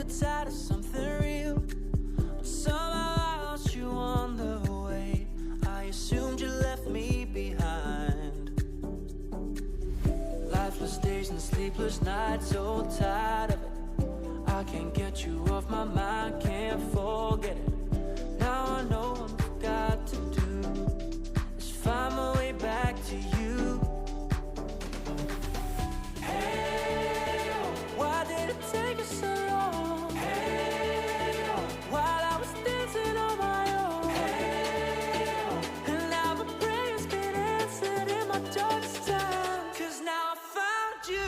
tired of something real. Somehow I lost you on the way. I assumed you left me behind. Lifeless days and sleepless nights, so tired of it. I can't get you off my mind, can't forget it. Now I know what I've got to do is find my way back to you. Hey, why did it take us so long? Hey, while I was dancing on my own. Hey, and now my prayers been answered in my darkest time. 'Cause now I found you.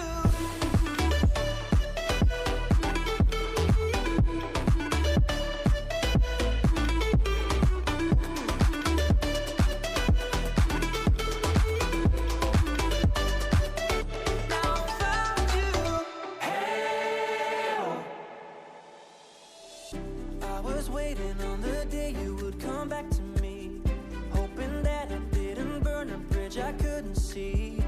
I was waiting on the day you would come back to me, hoping that I didn't burn a bridge I couldn't see.